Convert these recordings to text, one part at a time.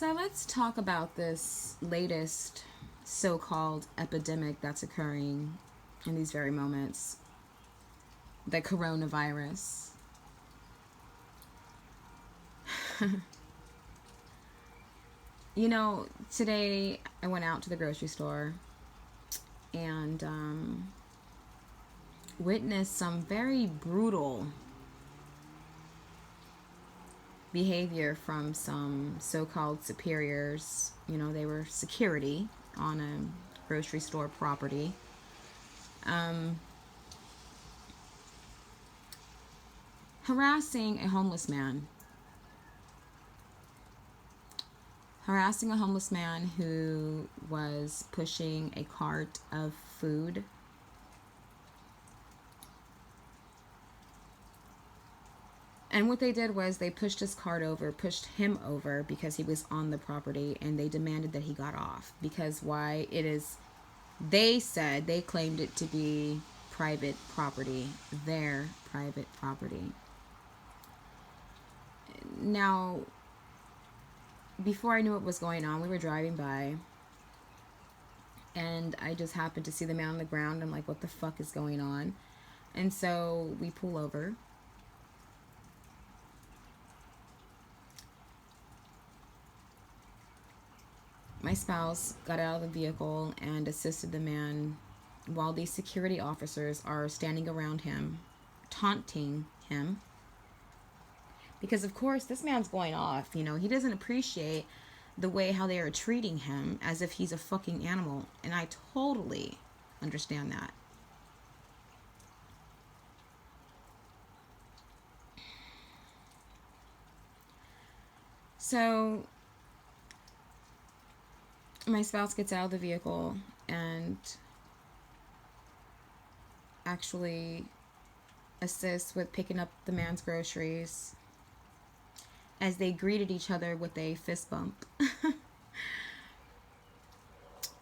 So let's talk about this latest so-called epidemic that's occurring in these very moments. The coronavirus. You know, today I went out to the grocery store and witnessed some very brutal behavior from some so-called superiors. You know, they were security on a grocery store property. Harassing a homeless man. Harassing a homeless man who was pushing a cart of food. And what they did was they pushed his cart over, pushed him over because he was on the property, and they demanded that he got off. Because why? It is, they said, they claimed it to be private property, their private property. Now, before I knew what was going on, we were driving by, and I just happened to see the man on the ground. I'm like, what the fuck is going on? And so we pull over. My spouse got out of the vehicle and assisted the man while these security officers are standing around him, taunting him. Because, of course, this man's going off. You know, he doesn't appreciate the way how they are treating him as if he's a fucking animal. And I totally understand that. So my spouse gets out of the vehicle and actually assists with picking up the man's groceries as they greeted each other with a fist bump.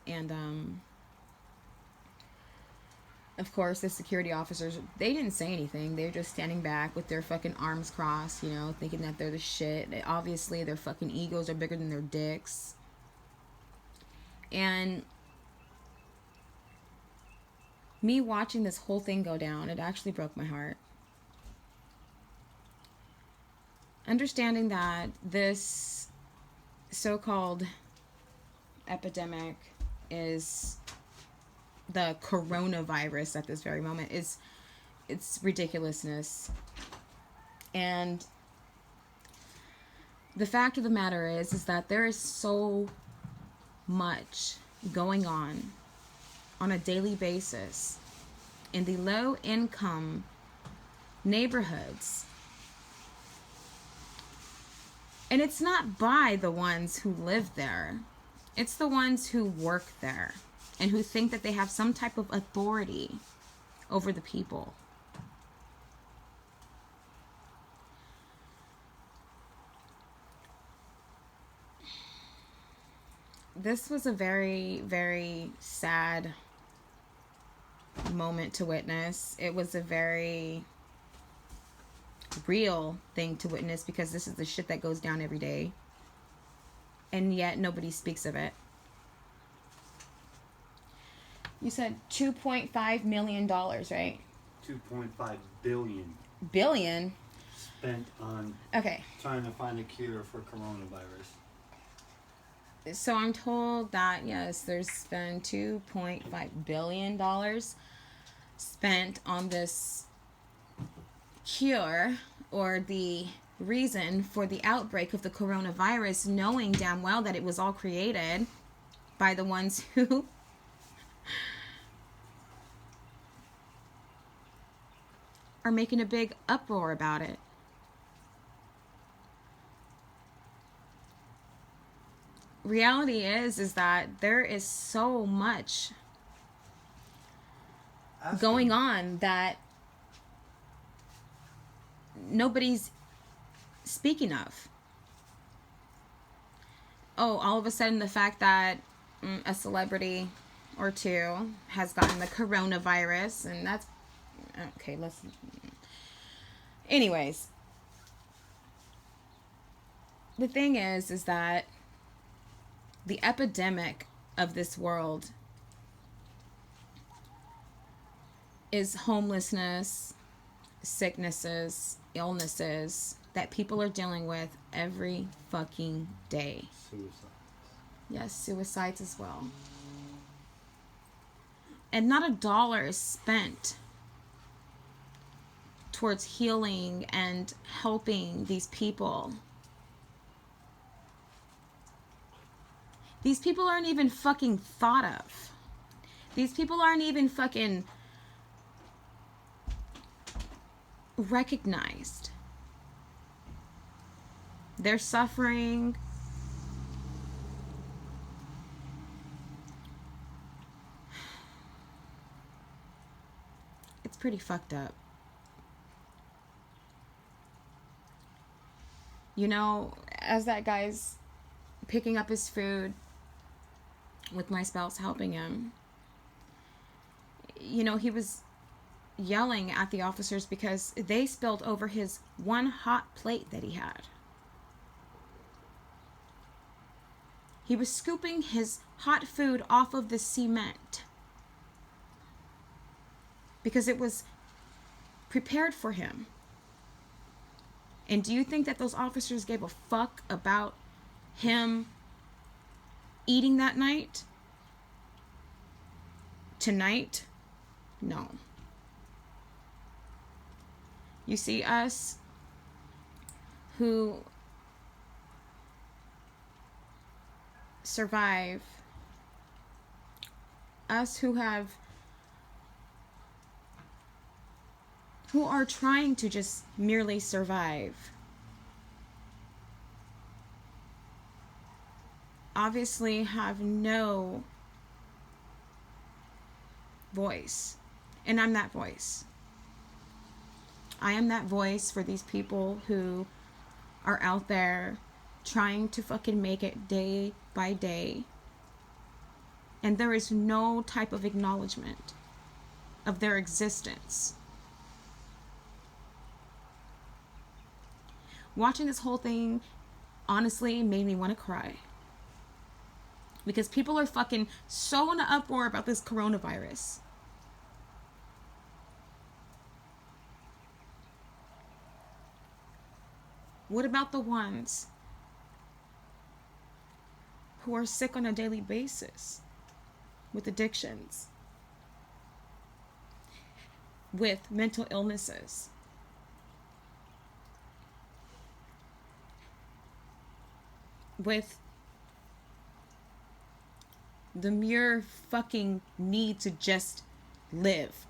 And of course, the security officers, they didn't say anything. They were just standing back with their fucking arms crossed, you know, thinking that they're the shit. Obviously, their fucking egos are bigger than their dicks. And me watching this whole thing go down, it actually broke my heart. Understanding that this so-called epidemic is the coronavirus at this very moment it's ridiculousness. And the fact of the matter is that there is so much going on a daily basis in the low income neighborhoods. And it's not by the ones who live there. It's the ones who work there and who think that they have some type of authority over the people. This was a very, very sad moment to witness. It was a very real thing to witness because this is the shit that goes down every day. And yet nobody speaks of it. You said $2.5 million, right? 2.5 billion. Billion? Spent on trying to find a cure for coronavirus. So I'm told that, yes, there's been $2.5 billion spent on this cure, or the reason for the outbreak of the coronavirus, knowing damn well that it was all created by the ones who are making a big uproar about it. Reality is that there is so much going on that nobody's speaking of. Oh, all of a sudden the fact that a celebrity or two has gotten the coronavirus, and that's okay. Anyways, the thing is that the epidemic of this world is homelessness, sicknesses, illnesses that people are dealing with every fucking day. Suicides. Yes, suicides as well. And not a dollar is spent towards healing and helping these people. These people aren't even fucking thought of. These people aren't even fucking recognized. They're suffering. It's pretty fucked up. You know, as that guy's picking up his food with my spouse helping him, you know, he was yelling at the officers because they spilled over his one hot plate that he had. He was scooping his hot food off of the cement because it was prepared for him. And do you think that those officers gave a fuck about him eating that night? Tonight? No. You see, us who survive, us who are trying to just merely survive, obviously have no voice. And I'm that voice. I am that voice for these people who are out there trying to fucking make it day by day. And there is no type of acknowledgement of their existence. Watching this whole thing honestly made me want to cry. Because people are fucking so in an uproar about this coronavirus. What about the ones who are sick on a daily basis with addictions, with mental illnesses? With the mere fucking need to just live.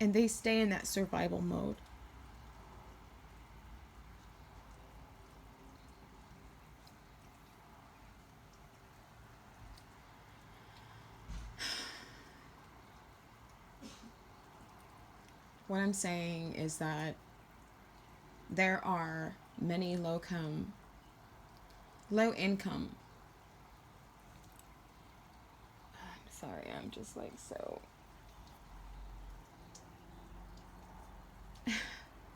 And they stay in that survival mode. What I'm saying is that there are many low income. I'm sorry, I'm just like so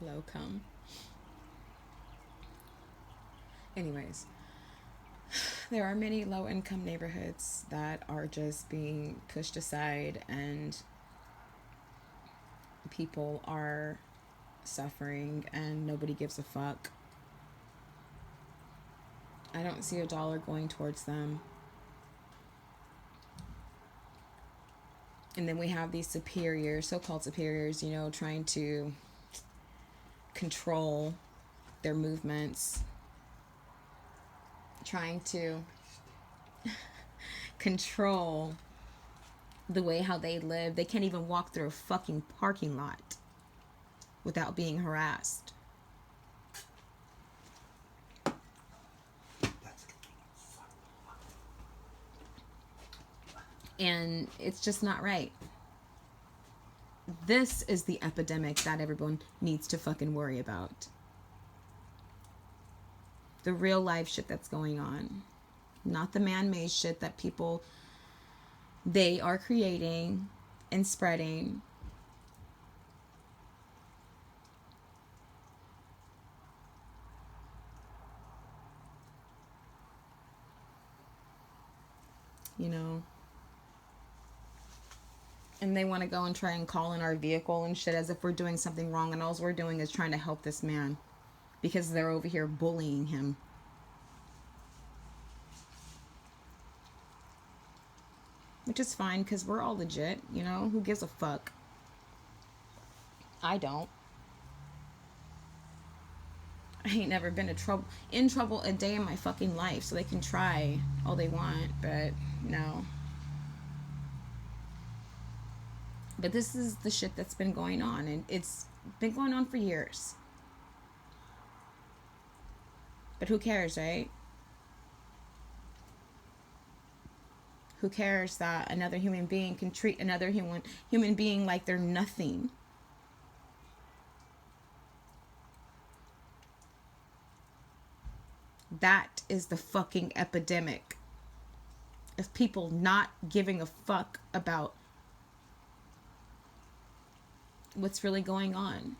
low come. Anyways, there are many low income neighborhoods that are just being pushed aside, and people are suffering and nobody gives a fuck. I don't see a dollar going towards them. And then we have these superiors, so-called superiors, you know, trying to control their movements, trying to control the way how they live. They can't even walk through a fucking parking lot without being harassed. And it's just not right. This is the epidemic that everyone needs to fucking worry about. The real life shit that's going on. Not the man-made shit that people, they are creating and spreading. you know. And they want to go and try and call in our vehicle and shit as if we're doing something wrong, and all we're doing is trying to help this man because they're over here bullying him. Which is fine because we're all legit, you know? Who gives a fuck? I don't. I ain't never been in trouble a day in my fucking life, so they can try all they want, but no. But this is the shit that's been going on, and it's been going on for years. But who cares, right? Who cares that another human being can treat another human being like they're nothing? That is the fucking epidemic of people not giving a fuck about what's really going on.